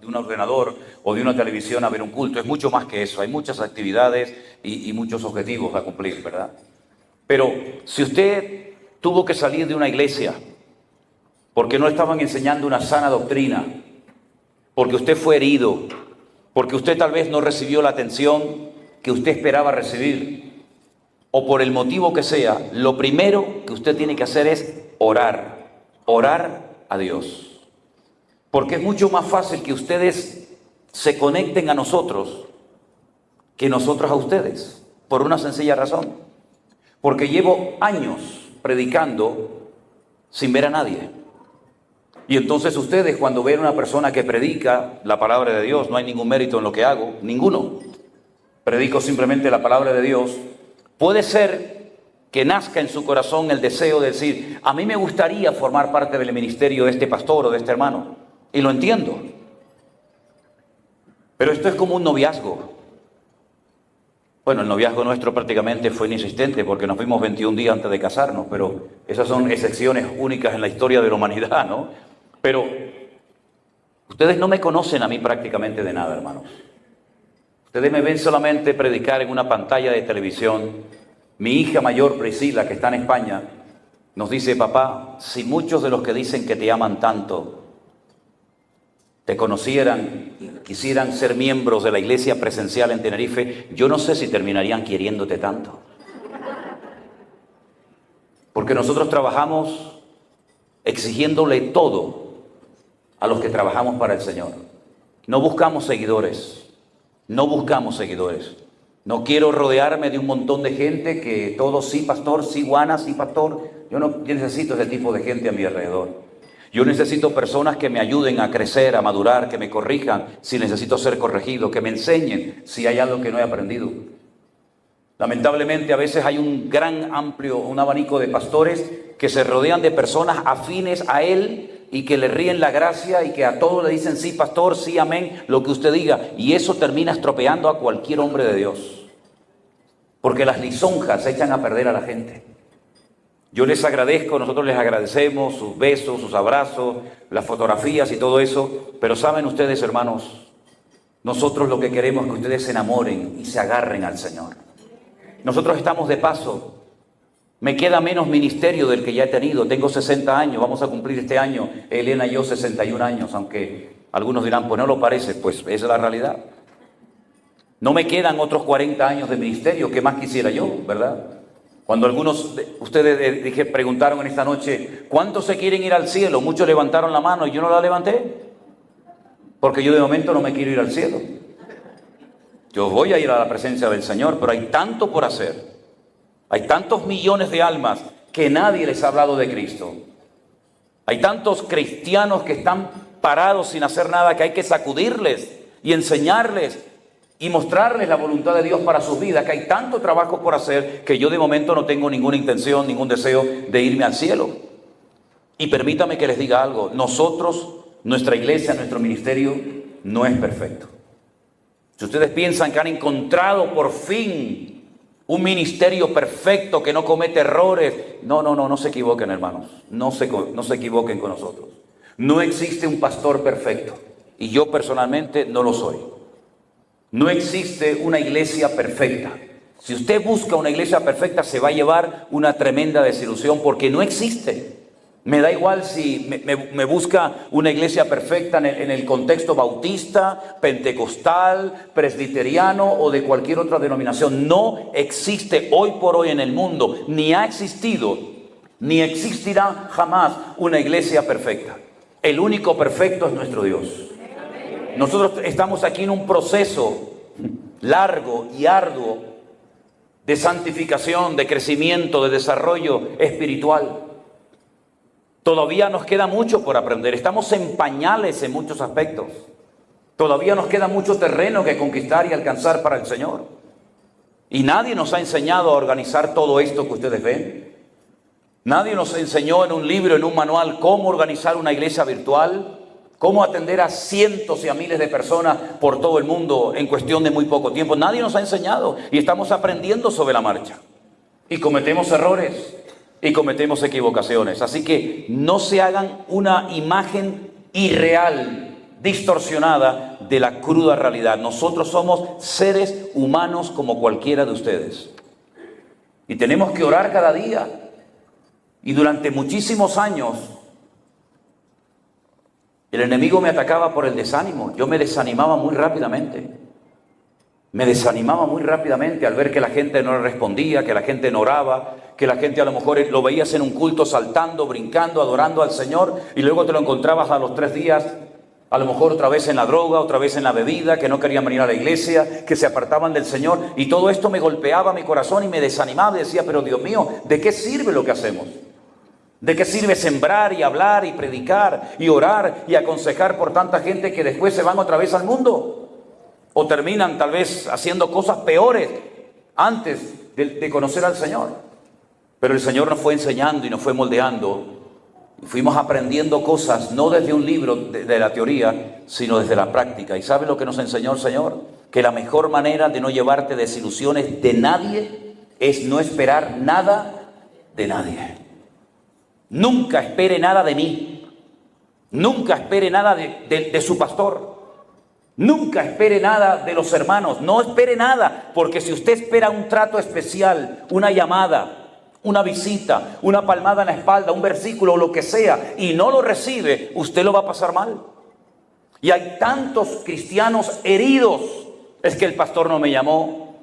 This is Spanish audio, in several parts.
un ordenador o de una televisión a ver un culto. Es mucho más que eso. Hay muchas actividades y muchos objetivos a cumplir, ¿verdad? Pero si usted tuvo que salir de una iglesia porque no estaban enseñando una sana doctrina, porque usted fue herido, porque usted tal vez no recibió la atención que usted esperaba recibir, o por el motivo que sea, lo primero que usted tiene que hacer es orar a Dios. Porque es mucho más fácil que ustedes se conecten a nosotros que nosotros a ustedes, por una sencilla razón. Porque llevo años predicando sin ver a nadie. Y entonces ustedes, cuando ven a una persona que predica la palabra de Dios, no hay ningún mérito en lo que hago, ninguno. Predico simplemente la palabra de Dios. Puede ser que nazca en su corazón el deseo de decir, a mí me gustaría formar parte del ministerio de este pastor o de este hermano. Y lo entiendo. Pero esto es como un noviazgo. Bueno, el noviazgo nuestro prácticamente fue inexistente porque nos fuimos 21 días antes de casarnos, pero esas son excepciones únicas en la historia de la humanidad, ¿no? Pero ustedes no me conocen a mí prácticamente de nada, hermanos. Ustedes me ven solamente predicar en una pantalla de televisión. Mi hija mayor, Priscila, que está en España, nos dice, papá, si muchos de los que dicen que te aman tanto te conocieran y quisieran ser miembros de la iglesia presencial en Tenerife, yo no sé si terminarían queriéndote tanto. Porque nosotros trabajamos exigiéndole todo a los que trabajamos para el Señor. No buscamos seguidores, no buscamos seguidores. No quiero rodearme de un montón de gente que todos sí, pastor, sí, Juana, sí, pastor. Yo necesito ese tipo de gente a mi alrededor. Yo necesito personas que me ayuden a crecer, a madurar, que me corrijan si necesito ser corregido, que me enseñen si hay algo que no he aprendido. Lamentablemente a veces hay un abanico de pastores que se rodean de personas afines a él y que le ríen la gracia y que a todos le dicen sí, pastor, sí, amén, lo que usted diga. Y eso termina estropeando a cualquier hombre de Dios. Porque las lisonjas echan a perder a la gente. Yo les agradezco, nosotros les agradecemos sus besos, sus abrazos, las fotografías y todo eso. Pero saben ustedes, hermanos, nosotros lo que queremos es que ustedes se enamoren y se agarren al Señor. Nosotros estamos de paso. Me queda menos ministerio del que ya he tenido. Tengo 60 años, vamos a cumplir este año, Elena y yo, 61 años, aunque algunos dirán, pues no lo parece, pues esa es la realidad. No me quedan otros 40 años de ministerio, ¿qué más quisiera yo, verdad? Cuando algunos de ustedes preguntaron en esta noche, ¿cuántos se quieren ir al cielo? Muchos levantaron la mano y yo no la levanté, porque yo de momento no me quiero ir al cielo. Yo voy a ir a la presencia del Señor, pero hay tanto por hacer. Hay tantos millones de almas que nadie les ha hablado de Cristo. Hay tantos cristianos que están parados sin hacer nada que hay que sacudirles y enseñarles y mostrarles la voluntad de Dios para sus vidas, que hay tanto trabajo por hacer que yo de momento no tengo ninguna intención, ningún deseo de irme al cielo. Y permítame que les diga algo, nosotros, nuestra iglesia, nuestro ministerio no es perfecto. Si ustedes piensan que han encontrado por fin un ministerio perfecto que no comete errores, no se equivoquen, hermanos, no se equivoquen con nosotros. No existe un pastor perfecto y yo personalmente no lo soy. No existe una iglesia perfecta. Si usted busca una iglesia perfecta se va a llevar una tremenda desilusión porque no existe. Me da igual si me busca una iglesia perfecta en el contexto bautista, pentecostal, presbiteriano o de cualquier otra denominación. No existe hoy por hoy en el mundo, ni ha existido, ni existirá jamás una iglesia perfecta. El único perfecto es nuestro Dios. Nosotros estamos aquí en un proceso largo y arduo de santificación, de crecimiento, de desarrollo espiritual. Todavía nos queda mucho por aprender. Estamos en pañales en muchos aspectos. Todavía nos queda mucho terreno que conquistar y alcanzar para el Señor. Y nadie nos ha enseñado a organizar todo esto que ustedes ven. Nadie nos enseñó en un libro, en un manual, cómo organizar una iglesia virtual, cómo atender a cientos y a miles de personas por todo el mundo en cuestión de muy poco tiempo. Nadie nos ha enseñado y estamos aprendiendo sobre la marcha. Y cometemos errores y cometemos equivocaciones. Así que no se hagan una imagen irreal distorsionada de la cruda realidad. Nosotros somos seres humanos como cualquiera de ustedes. Y tenemos que orar cada día. Y durante muchísimos años, el enemigo me atacaba por el desánimo. Yo me desanimaba muy rápidamente. Me desanimaba muy rápidamente al ver que la gente no le respondía, que la gente no oraba, que la gente a lo mejor lo veías en un culto saltando, brincando, adorando al Señor, y luego te lo encontrabas a los 3 días, a lo mejor otra vez en la droga, otra vez en la bebida, que no querían venir a la iglesia, que se apartaban del Señor, y todo esto me golpeaba mi corazón y me desanimaba y decía, pero Dios mío, ¿de qué sirve lo que hacemos? ¿De qué sirve sembrar y hablar y predicar y orar y aconsejar por tanta gente que después se van otra vez al mundo? O terminan tal vez haciendo cosas peores antes de conocer al Señor. Pero el Señor nos fue enseñando y nos fue moldeando. Y fuimos aprendiendo cosas, no desde un libro de la teoría, sino desde la práctica. ¿Y sabe lo que nos enseñó el Señor? Que la mejor manera de no llevarte desilusiones de nadie es no esperar nada de nadie. Nunca espere nada de mí. Nunca espere nada de su pastor. Nunca espere nada de los hermanos. No espere nada, porque si usted espera un trato especial, una llamada, una visita, una palmada en la espalda, un versículo o lo que sea, y no lo recibe, usted lo va a pasar mal. Y hay tantos cristianos heridos. Es que el pastor no me llamó.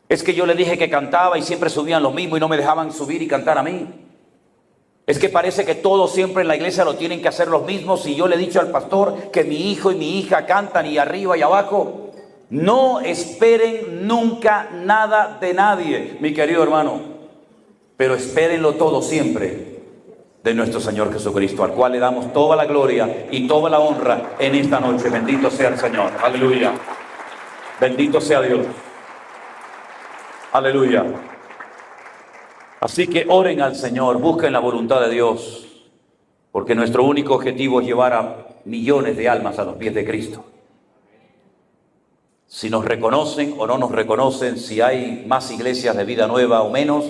Es que yo le dije que cantaba y siempre subían los mismos y no me dejaban subir y cantar a mí. Es que parece que todos siempre en la iglesia lo tienen que hacer los mismos, y yo le he dicho al pastor que mi hijo y mi hija cantan y arriba y abajo. No esperen nunca nada de nadie, mi querido hermano, pero espérenlo todo siempre de nuestro Señor Jesucristo, al cual le damos toda la gloria y toda la honra en esta noche. Bendito sea el Señor. Aleluya. Bendito sea Dios. Aleluya. Así que oren al Señor, busquen la voluntad de Dios, porque nuestro único objetivo es llevar a millones de almas a los pies de Cristo. Si nos reconocen o no nos reconocen, si hay más iglesias de Vida Nueva o menos,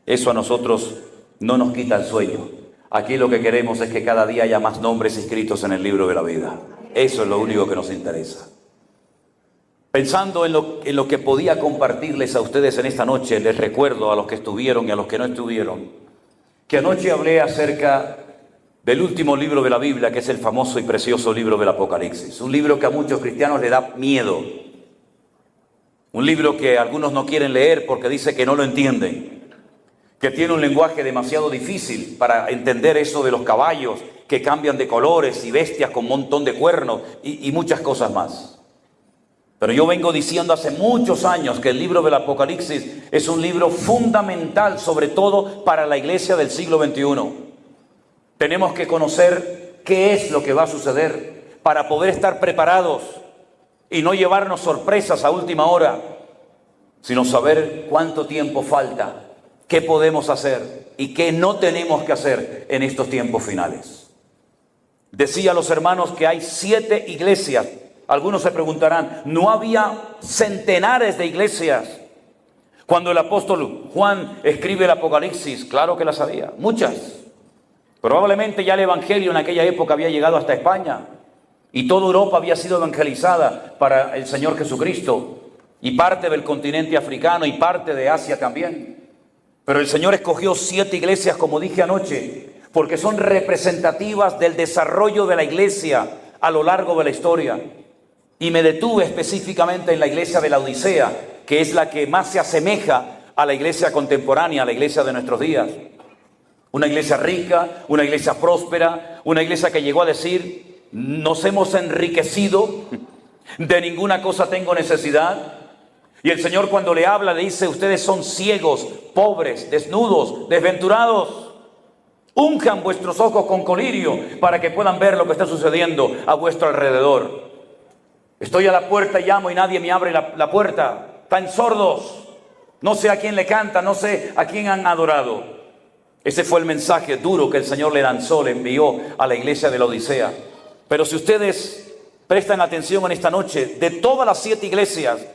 eso a nosotros no nos quita el sueño. Aquí lo que queremos es que cada día haya más nombres inscritos en el libro de la vida. Eso es lo único que nos interesa. Pensando en lo que podía compartirles a ustedes en esta noche, les recuerdo a los que estuvieron y a los que no estuvieron, que anoche hablé acerca del último libro de la Biblia, que es el famoso y precioso libro del Apocalipsis. Un libro que a muchos cristianos les da miedo. Un libro que algunos no quieren leer porque dice que no lo entienden, que tiene un lenguaje demasiado difícil para entender eso de los caballos que cambian de colores y bestias con un montón de cuernos y muchas cosas más. Pero yo vengo diciendo hace muchos años que el libro del Apocalipsis es un libro fundamental, sobre todo para la iglesia del siglo XXI. Tenemos que conocer qué es lo que va a suceder para poder estar preparados y no llevarnos sorpresas a última hora, sino saber cuánto tiempo falta, qué podemos hacer y qué no tenemos que hacer en estos tiempos finales. Decía a los hermanos que hay 7 iglesias. Algunos se preguntarán, ¿no había centenares de iglesias cuando el apóstol Juan escribe el Apocalipsis? Claro que las había, muchas. Probablemente ya el evangelio en aquella época había llegado hasta España y toda Europa había sido evangelizada para el Señor Jesucristo, y parte del continente africano y parte de Asia también. Pero el Señor escogió 7 iglesias, como dije anoche, porque son representativas del desarrollo de la iglesia a lo largo de la historia. Y me detuve específicamente en la iglesia de la Odisea, que es la que más se asemeja a la iglesia contemporánea, a la iglesia de nuestros días. Una iglesia rica, una iglesia próspera, una iglesia que llegó a decir, nos hemos enriquecido, de ninguna cosa tengo necesidad. Y el Señor cuando le habla le dice, ustedes son ciegos, pobres, desnudos, desventurados. Unjan vuestros ojos con colirio para que puedan ver lo que está sucediendo a vuestro alrededor. Estoy a la puerta y llamo y nadie me abre la puerta. Están sordos. No sé a quién le canta, no sé a quién han adorado. Ese fue el mensaje duro que el Señor le lanzó, le envió a la iglesia de la Odisea. Pero si ustedes prestan atención en esta noche, de todas las 7 iglesias,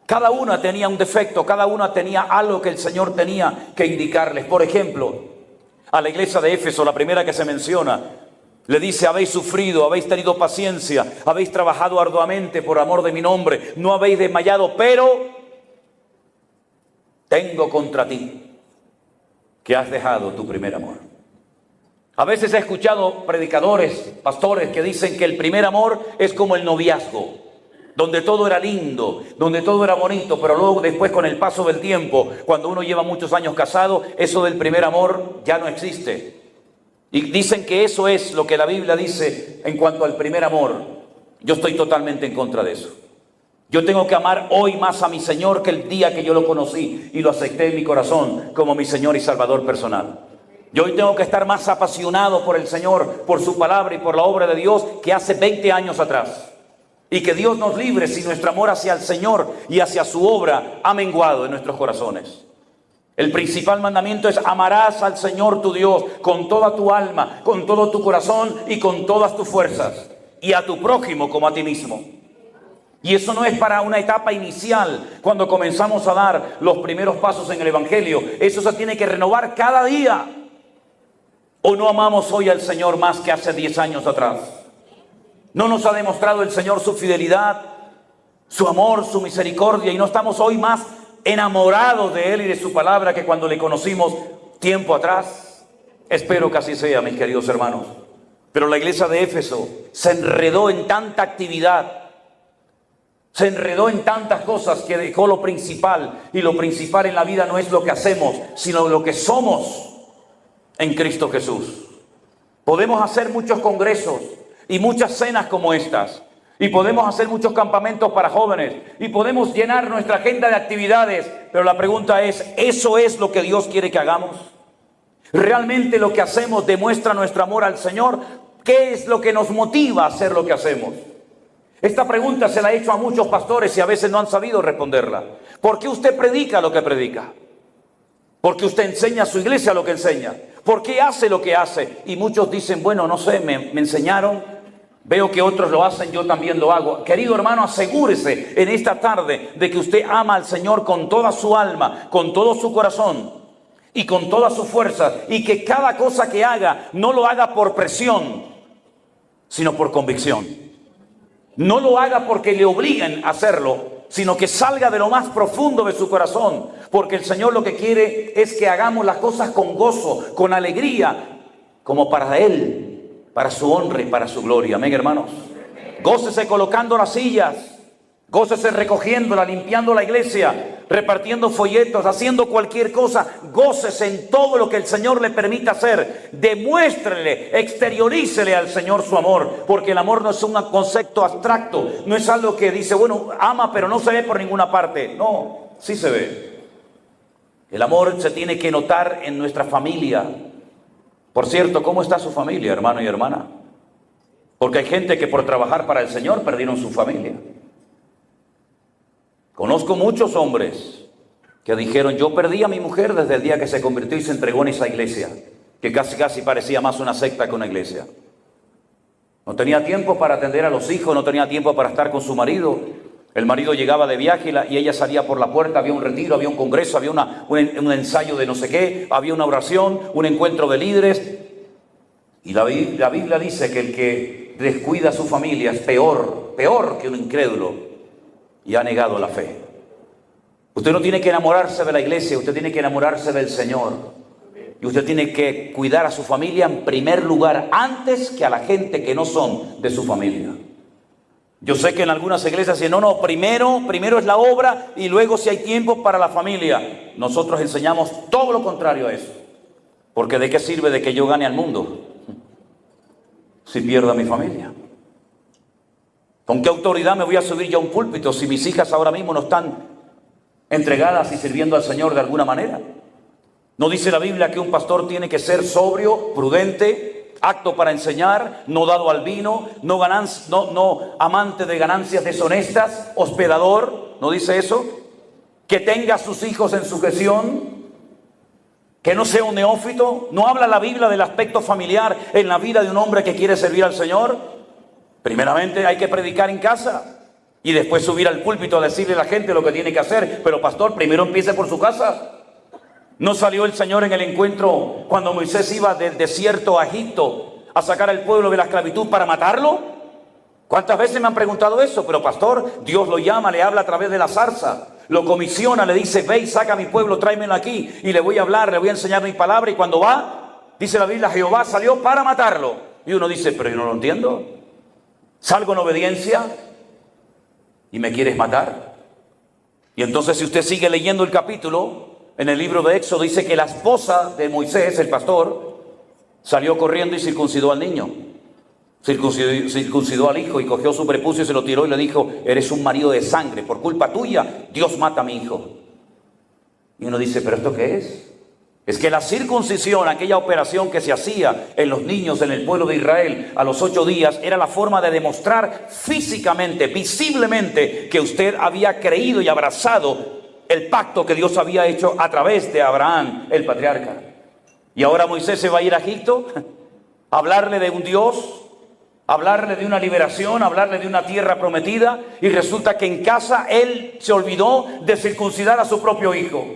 cada una tenía un defecto, cada una tenía algo que el Señor tenía que indicarles. Por ejemplo, a la iglesia de Éfeso, la primera que se menciona, Le dice, habéis sufrido, habéis tenido paciencia, habéis trabajado arduamente por amor de mi nombre, no habéis desmayado, pero tengo contra ti que has dejado tu primer amor. A veces he escuchado predicadores, pastores que dicen que el primer amor es como el noviazgo, donde todo era lindo, donde todo era bonito, pero luego después con el paso del tiempo, cuando uno lleva muchos años casado, eso del primer amor ya no existe. Y dicen que eso es lo que la Biblia dice en cuanto al primer amor. Yo estoy totalmente en contra de eso. Yo tengo que amar hoy más a mi Señor que el día que yo lo conocí y lo acepté en mi corazón como mi Señor y Salvador personal. Yo hoy tengo que estar más apasionado por el Señor, por su palabra y por la obra de Dios que hace 20 años atrás. Y que Dios nos libre si nuestro amor hacia el Señor y hacia su obra ha menguado en nuestros corazones. El principal mandamiento es: amarás al Señor tu Dios con toda tu alma, con todo tu corazón y con todas tus fuerzas, y a tu prójimo como a ti mismo. Y eso no es para una etapa inicial, cuando comenzamos a dar los primeros pasos en el Evangelio. Eso se tiene que renovar cada día. ¿O no amamos hoy al Señor más que hace 10 años atrás? ¿No nos ha demostrado el Señor su fidelidad, su amor, su misericordia, y no estamos hoy más enamorados de Él y de su palabra que cuando le conocimos tiempo atrás? Espero que así sea, mis queridos hermanos. Pero la iglesia de Éfeso se enredó en tanta actividad, se enredó en tantas cosas, que dejó lo principal. Y lo principal en la vida no es lo que hacemos, sino lo que somos en Cristo Jesús. Podemos hacer muchos congresos y muchas cenas como estas, y podemos hacer muchos campamentos para jóvenes, y podemos llenar nuestra agenda de actividades, pero la pregunta es: ¿eso es lo que Dios quiere que hagamos? ¿Realmente lo que hacemos demuestra nuestro amor al Señor? ¿Qué es lo que nos motiva a hacer lo que hacemos? Esta pregunta se la he hecho a muchos pastores y a veces no han sabido responderla. ¿Por qué usted predica lo que predica? ¿Por qué usted enseña a su iglesia lo que enseña? ¿Por qué hace lo que hace? Y muchos dicen: bueno, no sé, me enseñaron, veo que otros lo hacen, yo también lo hago. Querido hermano, asegúrese en esta tarde de que usted ama al Señor con toda su alma, con todo su corazón y con toda su fuerza, y que cada cosa que haga no lo haga por presión, sino por convicción. No lo haga porque le obliguen a hacerlo, sino que salga de lo más profundo de su corazón, porque el Señor lo que quiere es que hagamos las cosas con gozo, con alegría, como para Él, para su honra y para su gloria. Amén, hermanos. Gócese colocando las sillas, gócese recogiéndola, limpiando la iglesia, repartiendo folletos, haciendo cualquier cosa. Gócese en todo lo que el Señor le permita hacer. Demuéstrele, exteriorícele al Señor su amor, porque el amor no es un concepto abstracto, no es algo que dice, bueno, ama pero no se ve por ninguna parte. No, sí se ve. El amor se tiene que notar en nuestra familia. Por cierto, ¿cómo está su familia, hermano y hermana? Porque hay gente que por trabajar para el Señor perdieron su familia. Conozco muchos hombres que dijeron: yo perdí a mi mujer desde el día que se convirtió y se entregó en esa iglesia, que casi parecía más una secta que una iglesia. No tenía tiempo para atender a los hijos, no tenía tiempo para estar con su marido. El marido llegaba de viaje y ella salía por la puerta, había un retiro, había un congreso, había un ensayo de no sé qué, había una oración, un encuentro de líderes. Y la Biblia dice que el que descuida a su familia es peor que un incrédulo y ha negado la fe. Usted no tiene que enamorarse de la iglesia, usted tiene que enamorarse del Señor. Y usted tiene que cuidar a su familia en primer lugar, antes que a la gente que no son de su familia. Yo sé que en algunas iglesias dicen: no, primero es la obra y luego si hay tiempo para la familia. Nosotros enseñamos todo lo contrario a eso. Porque ¿de qué sirve de que yo gane al mundo si pierdo a mi familia? ¿Con qué autoridad me voy a subir yo a un púlpito si mis hijas ahora mismo no están entregadas y sirviendo al Señor de alguna manera? ¿No dice la Biblia que un pastor tiene que ser sobrio, prudente, apto para enseñar, no dado al vino, no amante de ganancias deshonestas, hospedador? ¿No dice eso? Que tenga a sus hijos en sujeción, que no sea un neófito. ¿No habla la Biblia del aspecto familiar en la vida de un hombre que quiere servir al Señor? Primeramente hay que predicar en casa y después subir al púlpito a decirle a la gente lo que tiene que hacer. Pero pastor, primero empiece por su casa. ¿No salió el Señor en el encuentro cuando Moisés iba del desierto a Egipto a sacar al pueblo de la esclavitud para matarlo? ¿Cuántas veces me han preguntado eso? Pero pastor, Dios lo llama, le habla a través de la zarza, lo comisiona, le dice, ve y saca a mi pueblo, tráemelo aquí, y le voy a hablar, le voy a enseñar mi palabra, y cuando va, dice la Biblia, Jehová salió para matarlo. Y uno dice, pero yo no lo entiendo. Salgo en obediencia y me quieres matar. Y entonces si usted sigue leyendo el capítulo, en el libro de Éxodo dice que la esposa de Moisés, el pastor, salió corriendo y circuncidó al niño. Circuncidó al hijo y cogió su prepucio y se lo tiró y le dijo, eres un marido de sangre, por culpa tuya Dios mata a mi hijo. Y uno dice, ¿pero esto qué es? Es que la circuncisión, aquella operación que se hacía en los niños en el pueblo de Israel a los 8 días, era la forma de demostrar físicamente, visiblemente, que usted había creído y abrazado el pacto que Dios había hecho a través de Abraham, el patriarca. Y ahora Moisés se va a ir a Egipto a hablarle de un Dios, hablarle de una liberación, hablarle de una tierra prometida, y resulta que en casa él se olvidó de circuncidar a su propio hijo.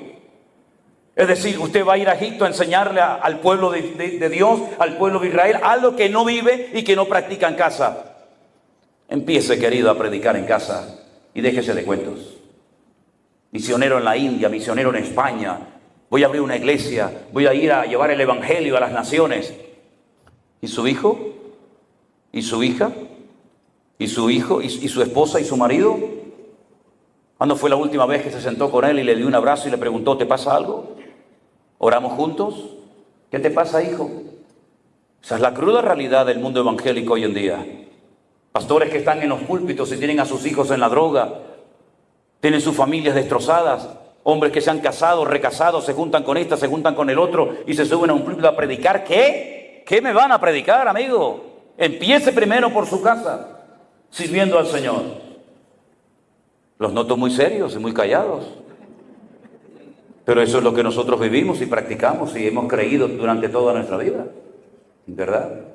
Es decir, usted va a ir a Egipto a enseñarle al pueblo de Dios, al pueblo de Israel, algo que no vive y que no practica en casa. Empiece, querido, a predicar en casa y déjese de cuentos. Misionero en la India, misionero en España, voy a abrir una iglesia, voy a ir a llevar el evangelio a las naciones. ¿Y su hijo? ¿Y su hija? ¿Y su hijo? ¿Y su esposa y su marido? ¿Cuándo fue la última vez que se sentó con él y le dio un abrazo y le preguntó, ¿te pasa algo? ¿Oramos juntos? ¿Qué te pasa, hijo? Esa es la cruda realidad del mundo evangélico hoy en día. Pastores que están en los púlpitos y tienen a sus hijos en la droga, tienen sus familias destrozadas, hombres que se han casado, recasados, se juntan con esta, se juntan con el otro y se suben a un púlpito a predicar. ¿Qué? ¿Qué me van a predicar, amigo? Empiece primero por su casa, sirviendo al Señor. Los noto muy serios y muy callados. Pero eso es lo que nosotros vivimos y practicamos y hemos creído durante toda nuestra vida. ¿Verdad?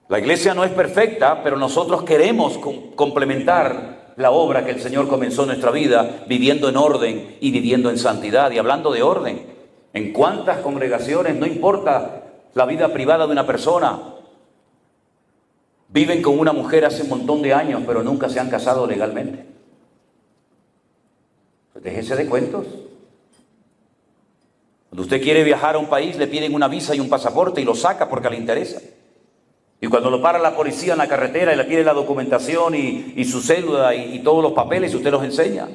La iglesia no es perfecta, pero nosotros queremos complementar la obra que el Señor comenzó en nuestra vida, viviendo en orden y viviendo en santidad. Y hablando de orden, ¿en cuántas congregaciones, no importa la vida privada de una persona, viven con una mujer hace un montón de años, pero nunca se han casado legalmente? Pues déjese de cuentos. Cuando usted quiere viajar a un país, le piden una visa y un pasaporte y lo saca porque le interesa. Y cuando lo para la policía en la carretera y le pide la documentación y su cédula y todos los papeles, usted los enseña.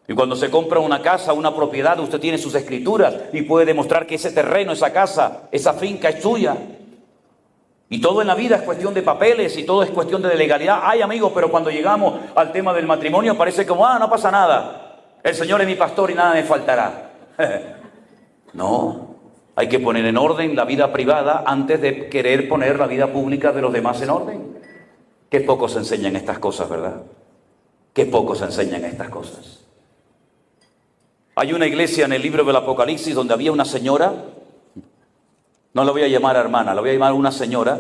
Y cuando se compra una casa, una propiedad, usted tiene sus escrituras y puede demostrar que ese terreno, esa casa, esa finca es suya. Y todo en la vida es cuestión de papeles y todo es cuestión de legalidad. Ay, amigos, pero cuando llegamos al tema del matrimonio parece como, no pasa nada. El Señor es mi pastor y nada me faltará. No, hay que poner en orden la vida privada antes de querer poner la vida pública de los demás en orden. Qué poco se enseñan estas cosas, ¿verdad? Qué poco se enseñan estas cosas. Hay una iglesia en el libro del Apocalipsis donde había una señora, no la voy a llamar hermana, la voy a llamar una señora,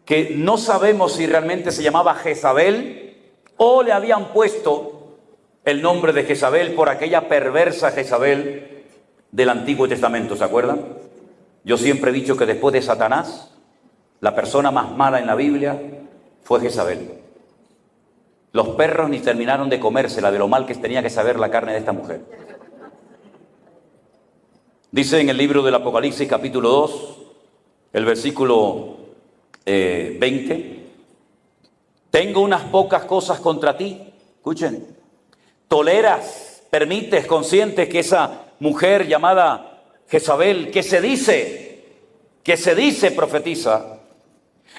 que no sabemos si realmente se llamaba Jezabel o le habían puesto el nombre de Jezabel por aquella perversa Jezabel del Antiguo Testamento, ¿se acuerdan? Yo siempre he dicho que después de Satanás, la persona más mala en la Biblia fue Jezabel. Los perros ni terminaron de comérsela de lo mal que tenía que saber la carne de esta mujer. Dice en el libro del Apocalipsis capítulo 2, el versículo 20, tengo unas pocas cosas contra ti. Escuchen, toleras, permites, consientes que esa mujer llamada Jezabel, que se dice profetiza,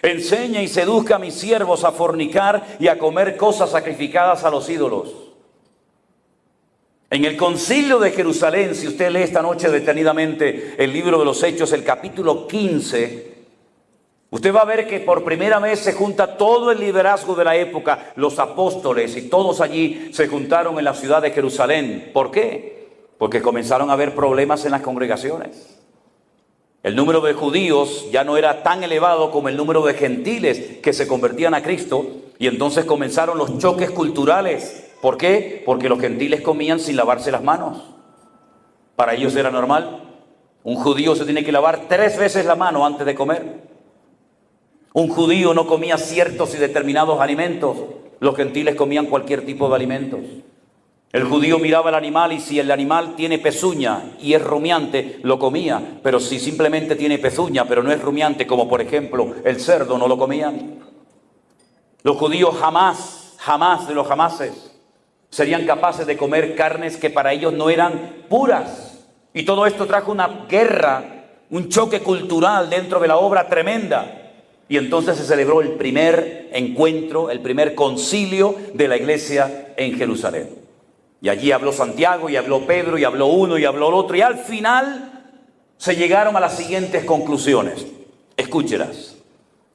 enseña y seduzca a mis siervos a fornicar y a comer cosas sacrificadas a los ídolos. En el concilio de Jerusalén, si usted lee esta noche detenidamente el libro de los Hechos, el capítulo 15, usted va a ver que por primera vez se junta todo el liderazgo de la época, los apóstoles, y todos allí se juntaron en la ciudad de Jerusalén. ¿Por qué? Porque comenzaron a haber problemas en las congregaciones. El número de judíos ya no era tan elevado como el número de gentiles que se convertían a Cristo, y entonces comenzaron los choques culturales. ¿Por qué? Porque los gentiles comían sin lavarse las manos. Para ellos era normal. Un judío se tiene que lavar 3 veces la mano antes de comer. Un judío no comía ciertos y determinados alimentos. Los gentiles comían cualquier tipo de alimentos. El judío miraba al animal y si el animal tiene pezuña y es rumiante, lo comía. Pero si simplemente tiene pezuña pero no es rumiante, como por ejemplo el cerdo, no lo comían. Los judíos jamás de los jamases serían capaces de comer carnes que para ellos no eran puras. Y todo esto trajo una guerra, un choque cultural dentro de la obra tremenda. Y entonces se celebró el primer encuentro, el primer concilio de la iglesia en Jerusalén. Y allí habló Santiago, y habló Pedro, y habló uno, y habló el otro. Y al final se llegaron a las siguientes conclusiones. Escúchelas.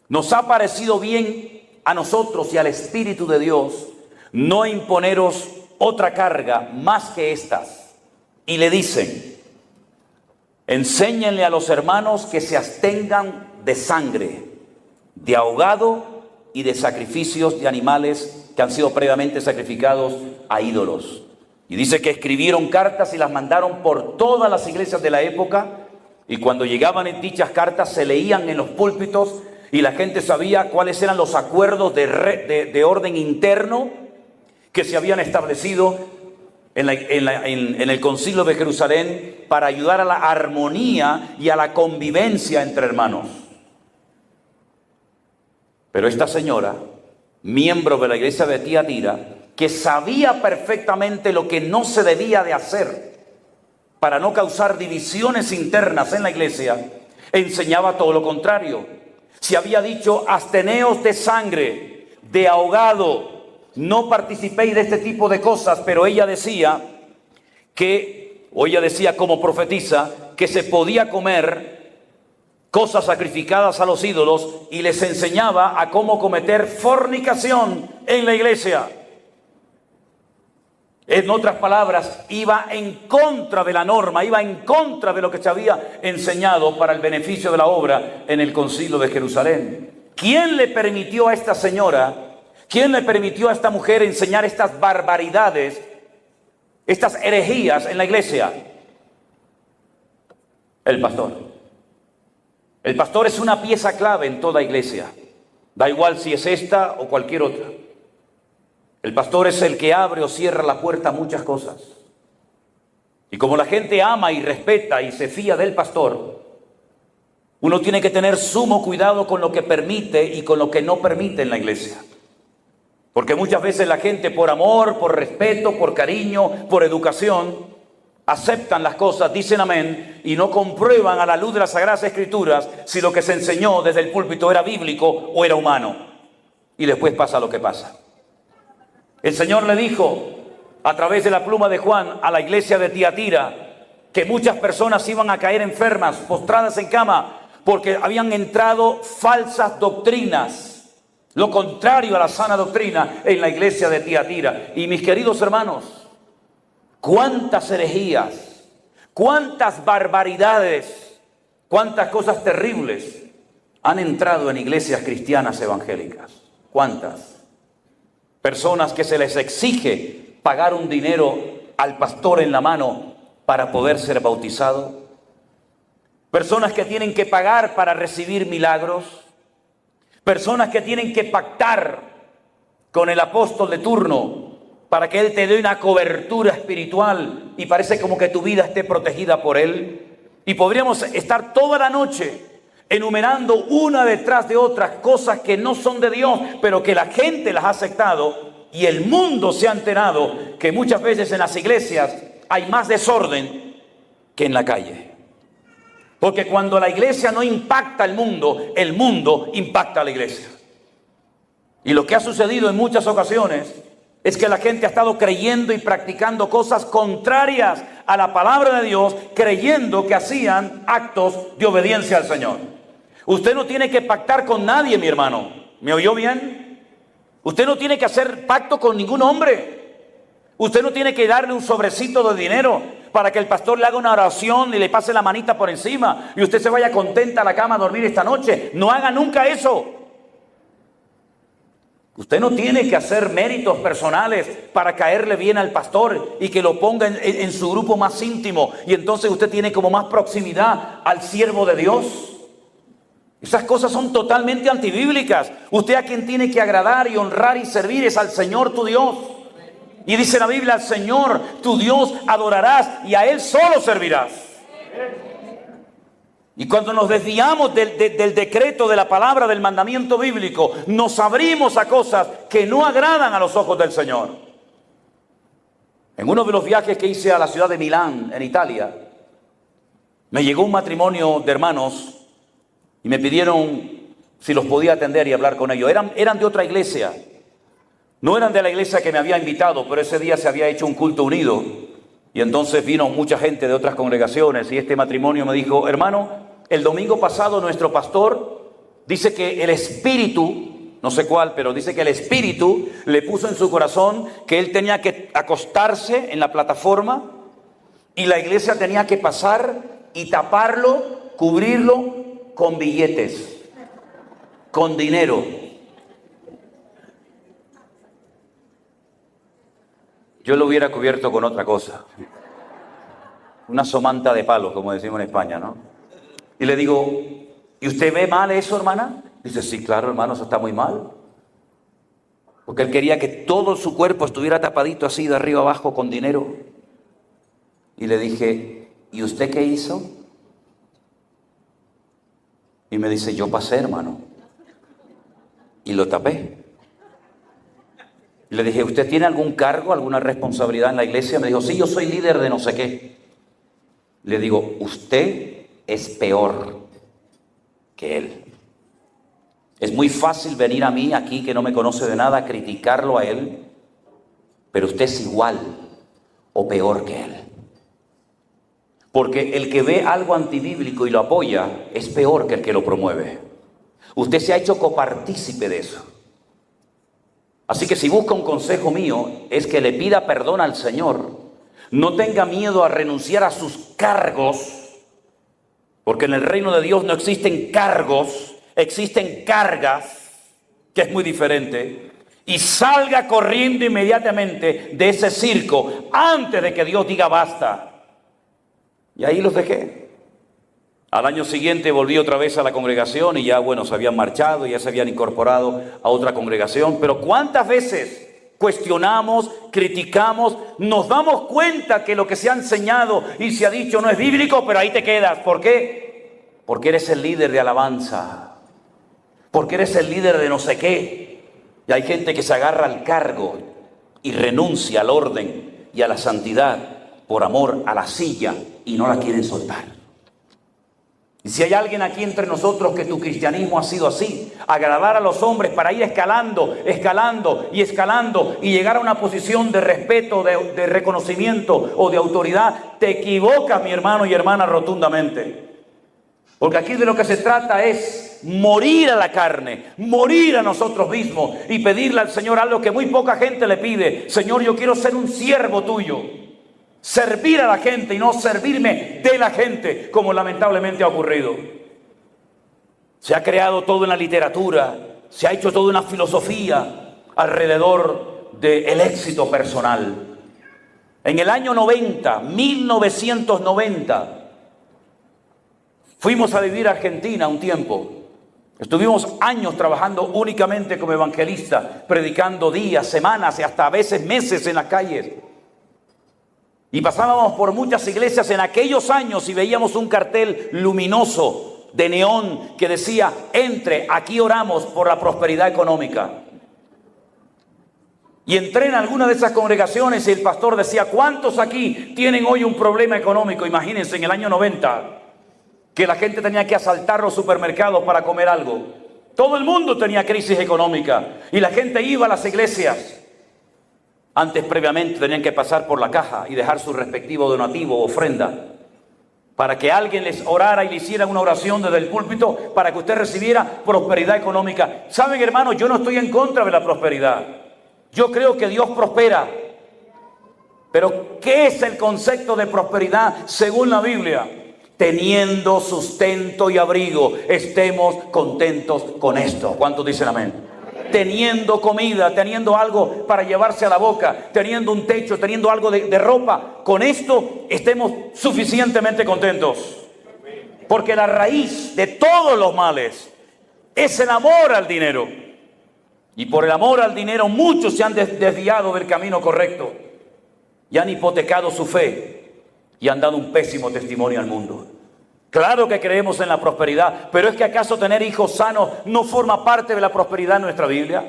Nos ha parecido bien a nosotros y al Espíritu de Dios no imponeros otra carga más que estas. Y le dicen, enséñenle a los hermanos que se abstengan de sangre, de ahogado y de sacrificios de animales que han sido previamente sacrificados a ídolos. Y dice que escribieron cartas y las mandaron por todas las iglesias de la época, y cuando llegaban en dichas cartas se leían en los púlpitos y la gente sabía cuáles eran los acuerdos de orden interno que se habían establecido en el concilio de Jerusalén para ayudar a la armonía y a la convivencia entre hermanos. Pero esta señora, miembro de la iglesia de Tiatira, que sabía perfectamente lo que no se debía de hacer para no causar divisiones internas en la iglesia, enseñaba todo lo contrario. Se había dicho, absteneos de sangre, de ahogado, no participéis de este tipo de cosas, pero ella decía como profetisa, que se podía comer cosas sacrificadas a los ídolos y les enseñaba a cómo cometer fornicación en la iglesia. En otras palabras, iba en contra de la norma, iba en contra de lo que se había enseñado para el beneficio de la obra en el concilio de Jerusalén. ¿Quién le permitió a esta señora, quién le permitió a esta mujer enseñar estas barbaridades, estas herejías en la iglesia? El pastor. El pastor es una pieza clave en toda iglesia. Da igual si es esta o cualquier otra. El pastor es el que abre o cierra la puerta a muchas cosas. Y como la gente ama y respeta y se fía del pastor, uno tiene que tener sumo cuidado con lo que permite y con lo que no permite en la iglesia. Porque muchas veces la gente por amor, por respeto, por cariño, por educación, aceptan las cosas, dicen amén y no comprueban a la luz de las Sagradas Escrituras si lo que se enseñó desde el púlpito era bíblico o era humano. Y después pasa lo que pasa. El Señor le dijo a través de la pluma de Juan a la iglesia de Tiatira que muchas personas iban a caer enfermas, postradas en cama, porque habían entrado falsas doctrinas, lo contrario a la sana doctrina en la iglesia de Tiatira. Y mis queridos hermanos, cuántas herejías, cuántas barbaridades, cuántas cosas terribles han entrado en iglesias cristianas evangélicas. ¿Cuántas? Personas que se les exige pagar un dinero al pastor en la mano para poder ser bautizado. Personas que tienen que pagar para recibir milagros. Personas que tienen que pactar con el apóstol de turno para que él te dé una cobertura espiritual y parece como que tu vida esté protegida por él. Y podríamos estar toda la noche enumerando una detrás de otras cosas que no son de Dios, pero que la gente las ha aceptado y el mundo se ha enterado que muchas veces en las iglesias hay más desorden que en la calle. Porque cuando la iglesia no impacta el mundo impacta a la iglesia. Y lo que ha sucedido en muchas ocasiones es que la gente ha estado creyendo y practicando cosas contrarias a la palabra de Dios, creyendo que hacían actos de obediencia al Señor. Usted no tiene que pactar con nadie, mi hermano. ¿Me oyó bien? Usted no tiene que hacer pacto con ningún hombre. Usted no tiene que darle un sobrecito de dinero para que el pastor le haga una oración y le pase la manita por encima y usted se vaya contenta a la cama a dormir esta noche. No haga nunca eso. Usted no tiene que hacer méritos personales para caerle bien al pastor y que lo ponga en su grupo más íntimo. Y entonces usted tiene como más proximidad al siervo de Dios. Esas cosas son totalmente antibíblicas. Usted a quien tiene que agradar y honrar y servir es al Señor tu Dios. Y dice la Biblia, al Señor tu Dios adorarás y a Él solo servirás. Y cuando nos desviamos del decreto, de la palabra, del mandamiento bíblico, nos abrimos a cosas que no agradan a los ojos del Señor. En uno de los viajes que hice a la ciudad de Milán, en Italia, me llegó un matrimonio de hermanos y me pidieron si los podía atender y hablar con ellos. Eran de otra iglesia. No eran de la iglesia que me había invitado, pero ese día se había hecho un culto unido. Y entonces vino mucha gente de otras congregaciones y este matrimonio me dijo, hermano, el domingo pasado nuestro pastor dice que el Espíritu, no sé cuál, pero dice que el Espíritu le puso en su corazón que él tenía que acostarse en la plataforma y la iglesia tenía que pasar y taparlo, cubrirlo con billetes, con dinero. Yo lo hubiera cubierto con otra cosa. Una somanta de palos, como decimos en España, ¿no? Y le digo, ¿y usted ve mal eso, hermana? Dice, sí, claro, hermano, eso está muy mal. Porque él quería que todo su cuerpo estuviera tapadito así de arriba abajo con dinero. Y le dije, ¿y usted qué hizo? Y me dice, yo pasé, hermano. Y lo tapé. Y le dije, ¿usted tiene algún cargo, alguna responsabilidad en la iglesia? Me dijo, sí, yo soy líder de no sé qué. Le digo, usted es peor que él. Es muy fácil venir a mí aquí, que no me conoce de nada, criticarlo a él, pero usted es igual o peor que él. Porque el que ve algo antibíblico y lo apoya es peor que el que lo promueve. Usted se ha hecho copartícipe de eso. Así que si busca un consejo mío, es que le pida perdón al Señor. No tenga miedo a renunciar a sus cargos, porque en el reino de Dios no existen cargos, existen cargas, que es muy diferente. Y salga corriendo inmediatamente de ese circo antes de que Dios diga basta. Y ahí los dejé. Al año siguiente volví otra vez a la congregación y ya, bueno, se habían marchado, ya se habían incorporado a otra congregación. Pero ¿cuántas veces cuestionamos, criticamos, nos damos cuenta que lo que se ha enseñado y se ha dicho no es bíblico, pero ahí te quedas? ¿Por qué? Porque eres el líder de alabanza, porque eres el líder de no sé qué. Y hay gente que se agarra al cargo y renuncia al orden y a la santidad por amor a la silla y no la quieren soltar. Y si hay alguien aquí entre nosotros que tu cristianismo ha sido así, agradar a los hombres para ir escalando y llegar a una posición de respeto, de reconocimiento o de autoridad, te equivocas, mi hermano y hermana, rotundamente. Porque aquí de lo que se trata es morir a la carne, morir a nosotros mismos y pedirle al Señor algo que muy poca gente le pide. Señor, yo quiero ser un siervo tuyo. Servir a la gente y no servirme de la gente, como lamentablemente ha ocurrido. Se ha creado todo en la literatura, se ha hecho toda una filosofía alrededor del éxito personal. En el año 1990, fuimos a vivir a Argentina un tiempo. Estuvimos años trabajando únicamente como evangelistas, predicando días, semanas y hasta a veces meses en las calles. Y pasábamos por muchas iglesias en aquellos años y veíamos un cartel luminoso de neón que decía, entre, aquí oramos por la prosperidad económica. Y entré en alguna de esas congregaciones y el pastor decía, ¿cuántos aquí tienen hoy un problema económico? Imagínense, en el año 90, que la gente tenía que asaltar los supermercados para comer algo. Todo el mundo tenía crisis económica y la gente iba a las iglesias. Antes, previamente, tenían que pasar por la caja y dejar su respectivo donativo o ofrenda para que alguien les orara y le hiciera una oración desde el púlpito para que usted recibiera prosperidad económica. ¿Saben, hermanos? Yo no estoy en contra de la prosperidad. Yo creo que Dios prospera. Pero, ¿qué es el concepto de prosperidad según la Biblia? Teniendo sustento y abrigo, estemos contentos con esto. ¿Cuántos dicen amén? teniendo comida, teniendo algo para llevarse a la boca, teniendo un techo, teniendo algo de ropa. Con esto estemos suficientemente contentos. Porque la raíz de todos los males es el amor al dinero. Y por el amor al dinero muchos se han desviado del camino correcto y han hipotecado su fe y han dado un pésimo testimonio al mundo. Claro que creemos en la prosperidad, pero ¿es que acaso tener hijos sanos no forma parte de la prosperidad en nuestra Biblia?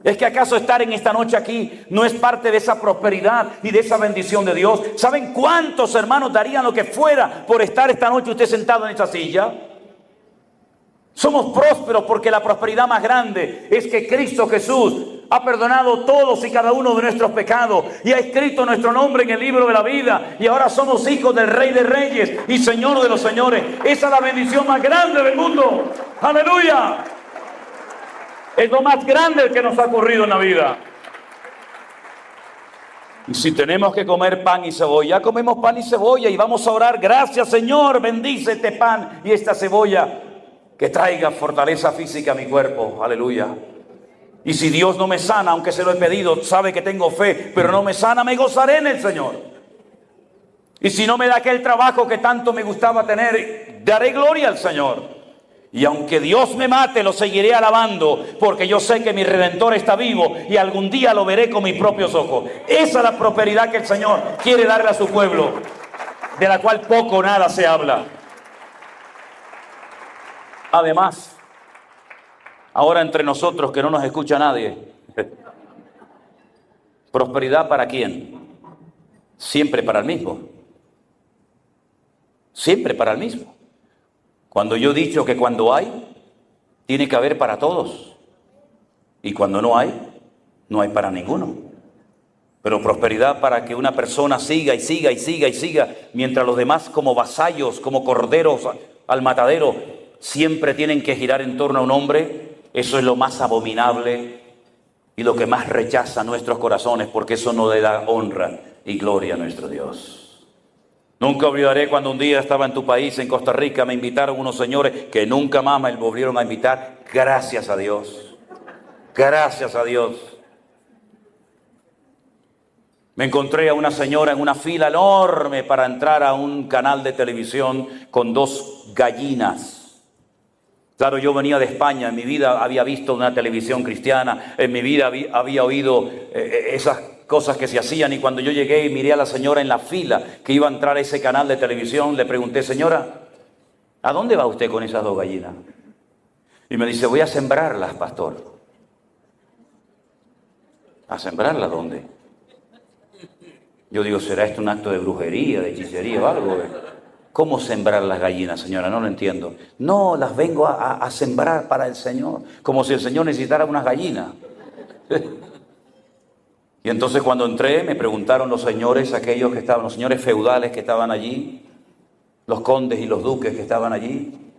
¿Es que acaso estar en esta noche aquí no es parte de esa prosperidad y de esa bendición de Dios? ¿Saben cuántos hermanos darían lo que fuera por estar esta noche usted sentado en esta silla? Somos prósperos porque la prosperidad más grande es que Cristo Jesús ha perdonado todos y cada uno de nuestros pecados y ha escrito nuestro nombre en el libro de la vida, y ahora somos hijos del Rey de Reyes y Señor de los Señores. Esa es la bendición más grande del mundo. ¡Aleluya! Es lo más grande que nos ha ocurrido en la vida. Y si tenemos que comer pan y cebolla, comemos pan y cebolla y vamos a orar: gracias, Señor, bendice este pan y esta cebolla, que traiga fortaleza física a mi cuerpo. Aleluya. Y si Dios no me sana, aunque se lo he pedido, sabe que tengo fe, pero no me sana, me gozaré en el Señor. Y si no me da aquel trabajo que tanto me gustaba tener, daré gloria al Señor. Y aunque Dios me mate, lo seguiré alabando, porque yo sé que mi Redentor está vivo y algún día lo veré con mis propios ojos. Esa es la prosperidad que el Señor quiere darle a su pueblo, de la cual poco o nada se habla. Además, ahora entre nosotros que no nos escucha nadie, ¿prosperidad para quién? Siempre para el mismo. Siempre para el mismo. Cuando yo he dicho que cuando hay, tiene que haber para todos. Y cuando no hay, no hay para ninguno. Pero prosperidad para que una persona siga y siga y siga y siga, mientras los demás, como vasallos, como corderos al matadero, siempre tienen que girar en torno a un hombre. Eso es lo más abominable y lo que más rechaza nuestros corazones, porque eso no le da honra y gloria a nuestro Dios. Nunca olvidaré cuando un día estaba en tu país, en Costa Rica, me invitaron unos señores que nunca más me volvieron a invitar. Gracias a Dios. Gracias a Dios. Me encontré a una señora en una fila enorme para entrar a un canal de televisión con 2 gallinas. Claro, yo venía de España, en mi vida había visto una televisión cristiana, en mi vida había oído esas cosas que se hacían, y cuando yo llegué y miré a la señora en la fila que iba a entrar a ese canal de televisión, le pregunté: señora, ¿a dónde va usted con esas 2 gallinas? Y me dice: voy a sembrarlas, pastor. ¿A sembrarlas dónde? Yo digo: ¿será esto un acto de brujería, de hechicería o algo? ¿Cómo sembrar las gallinas, señora? No lo entiendo. No, las vengo a sembrar para el Señor, como si el Señor necesitara unas gallinas. Y entonces cuando entré me preguntaron los señores, aquellos que estaban, los señores feudales que estaban allí, los condes y los duques que estaban allí: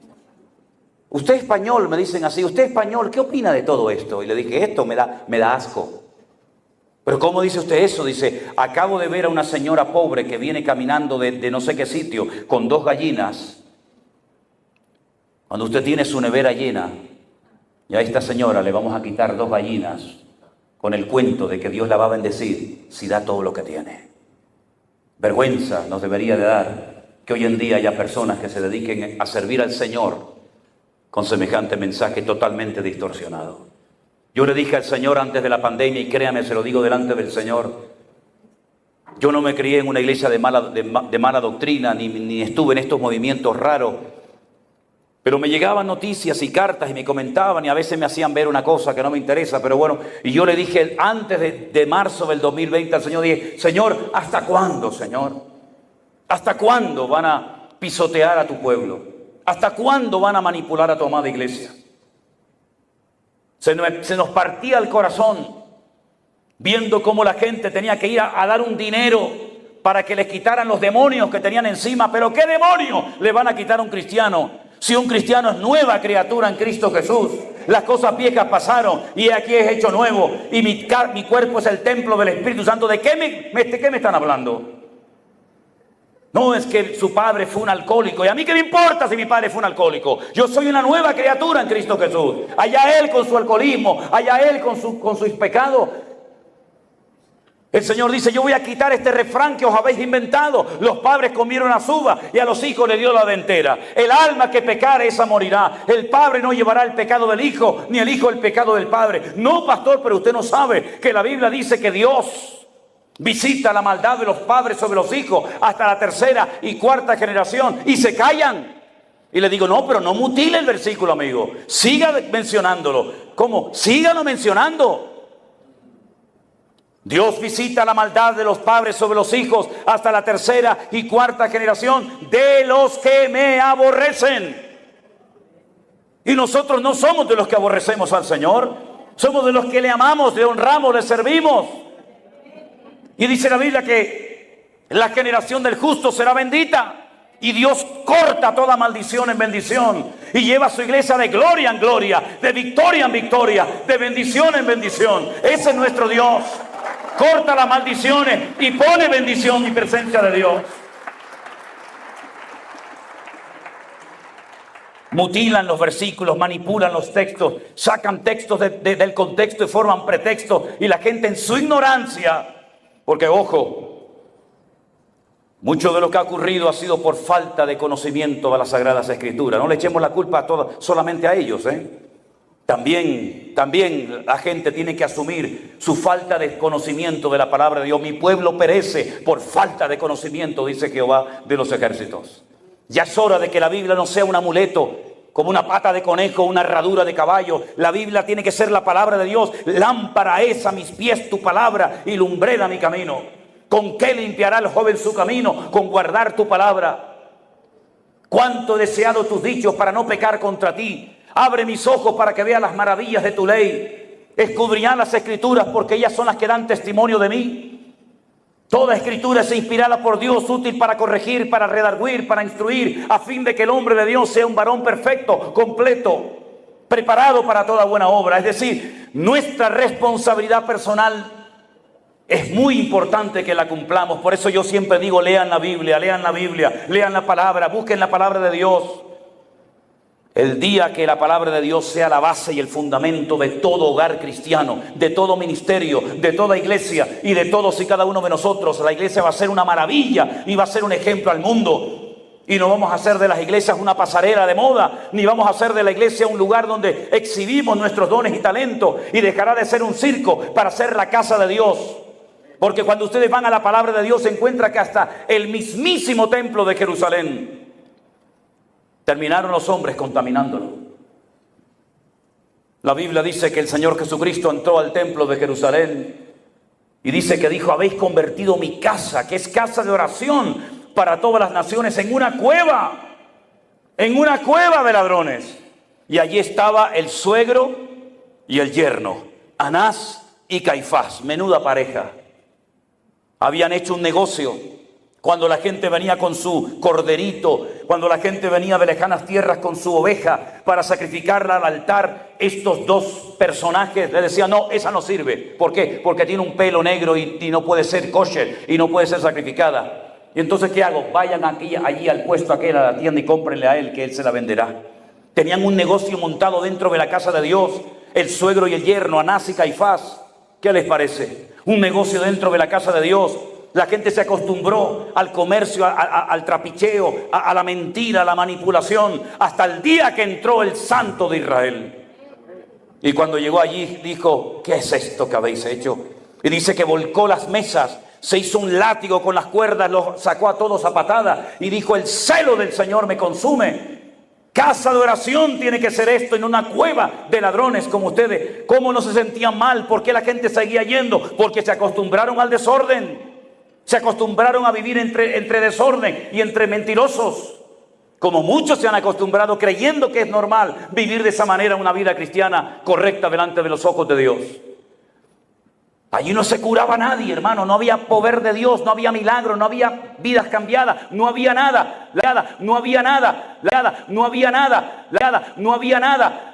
usted español, me dicen así, usted español, ¿qué opina de todo esto? Y le dije: esto me da asco. ¿Pero cómo dice usted eso? Dice: acabo de ver a una señora pobre que viene caminando de no sé qué sitio con 2 gallinas. Cuando usted tiene su nevera llena, y a esta señora le vamos a quitar 2 gallinas con el cuento de que Dios la va a bendecir si da todo lo que tiene. Vergüenza nos debería de dar que hoy en día haya personas que se dediquen a servir al Señor con semejante mensaje totalmente distorsionado. Yo le dije al Señor antes de la pandemia, y créame, se lo digo delante del Señor, yo no me crié en una iglesia de mala doctrina, ni estuve en estos movimientos raros, pero me llegaban noticias y cartas y me comentaban, y a veces me hacían ver una cosa que no me interesa, pero bueno, y yo le dije antes de marzo del 2020 al Señor, dije: Señor, ¿hasta cuándo, Señor? ¿Hasta cuándo van a pisotear a tu pueblo? ¿Hasta cuándo van a manipular a tu amada iglesia? Se nos partía el corazón viendo cómo la gente tenía que ir a dar un dinero para que les quitaran los demonios que tenían encima. ¿Pero qué demonio le van a quitar a un cristiano? Si un cristiano es nueva criatura en Cristo Jesús. Las cosas viejas pasaron y aquí es hecho nuevo. Y mi cuerpo es el templo del Espíritu Santo. ¿De qué me están hablando? No, es que su padre fue un alcohólico. ¿Y a mí qué me importa si mi padre fue un alcohólico? Yo soy una nueva criatura en Cristo Jesús. Allá él con su alcoholismo, allá él con sus pecados. El Señor dice, yo voy a quitar este refrán que os habéis inventado. Los padres comieron las uvas y a los hijos le dio la dentera. El alma que pecare, esa morirá. El padre no llevará el pecado del hijo, ni el hijo el pecado del padre. No, pastor, pero usted no sabe que la Biblia dice que Dios visita la maldad de los padres sobre los hijos hasta la tercera y cuarta generación y se callan. Y le digo, no, pero no mutile el versículo, amigo. Siga mencionándolo. ¿Cómo? Sígalo mencionando. Dios visita la maldad de los padres sobre los hijos hasta la tercera y cuarta generación de los que me aborrecen. Y nosotros no somos de los que aborrecemos al Señor. Somos de los que le amamos, le honramos, le servimos. Y dice la Biblia que la generación del justo será bendita. Y Dios corta toda maldición en bendición. Y lleva a su iglesia de gloria en gloria, de victoria en victoria, de bendición en bendición. Ese es nuestro Dios. Corta las maldiciones y pone bendición y presencia de Dios. Mutilan los versículos, manipulan los textos, sacan textos del contexto y forman pretextos. Y la gente en su ignorancia, porque ojo, mucho de lo que ha ocurrido ha sido por falta de conocimiento de las Sagradas Escrituras. No le echemos la culpa solamente a ellos, También la gente tiene que asumir su falta de conocimiento de la palabra de Dios. Mi pueblo perece por falta de conocimiento, dice Jehová de los ejércitos. Ya es hora de que la Biblia no sea un amuleto, como una pata de conejo, una herradura de caballo. La Biblia tiene que ser la palabra de Dios. Lámpara es a mis pies tu palabra y lumbrera mi camino. ¿Con qué limpiará el joven su camino? Con guardar tu palabra. Cuánto he deseado tus dichos para no pecar contra ti. Abre mis ojos para que vea las maravillas de tu ley. Escudriñad las Escrituras porque ellas son las que dan testimonio de mí. Toda Escritura es inspirada por Dios, útil para corregir, para redarguir, para instruir, a fin de que el hombre de Dios sea un varón perfecto, completo, preparado para toda buena obra. Es decir, nuestra responsabilidad personal es muy importante que la cumplamos. Por eso yo siempre digo, lean la Biblia, lean la palabra, busquen la palabra de Dios. El día que la palabra de Dios sea la base y el fundamento de todo hogar cristiano, de todo ministerio, de toda iglesia y de todos y cada uno de nosotros, la iglesia va a ser una maravilla y va a ser un ejemplo al mundo. Y no vamos a hacer de las iglesias una pasarela de moda, ni vamos a hacer de la iglesia un lugar donde exhibimos nuestros dones y talentos, y dejará de ser un circo para ser la casa de Dios. Porque cuando ustedes van a la palabra de Dios se encuentra que hasta el mismísimo templo de Jerusalén terminaron los hombres contaminándolo. La Biblia dice que el Señor Jesucristo entró al templo de Jerusalén y dice que dijo, habéis convertido mi casa, que es casa de oración para todas las naciones, en una cueva de ladrones. Y allí estaba el suegro y el yerno, Anás y Caifás, menuda pareja. Habían hecho un negocio. Cuando la gente venía con su corderito, cuando la gente venía de lejanas tierras con su oveja para sacrificarla al altar, estos dos personajes le decían, no, esa no sirve. ¿Por qué? Porque tiene un pelo negro y no puede ser kosher y no puede ser sacrificada. Y entonces, ¿qué hago? Vayan allí al puesto aquel, a la tienda, y cómprenle a él, que él se la venderá. Tenían un negocio montado dentro de la casa de Dios, el suegro y el yerno, Anás y Caifás. ¿Qué les parece? Un negocio dentro de la casa de Dios. La gente se acostumbró al comercio, al trapicheo, a la mentira, a la manipulación, hasta el día que entró el Santo de Israel. Y cuando llegó allí dijo, ¿qué es esto que habéis hecho? Y dice que volcó las mesas, se hizo un látigo con las cuerdas, los sacó a todos a patada y dijo, el celo del Señor me consume. Casa de oración tiene que ser esto, en una cueva de ladrones como ustedes. ¿Cómo no se sentían mal? ¿Por qué la gente seguía yendo? Porque se acostumbraron al desorden. Se acostumbraron a vivir entre desorden y entre mentirosos. Como muchos se han acostumbrado creyendo que es normal vivir de esa manera una vida cristiana correcta delante de los ojos de Dios. Allí no se curaba nadie, hermano. No había poder de Dios, no había milagro, no había vidas cambiadas, no había nada, no había nada, no había nada, no había nada.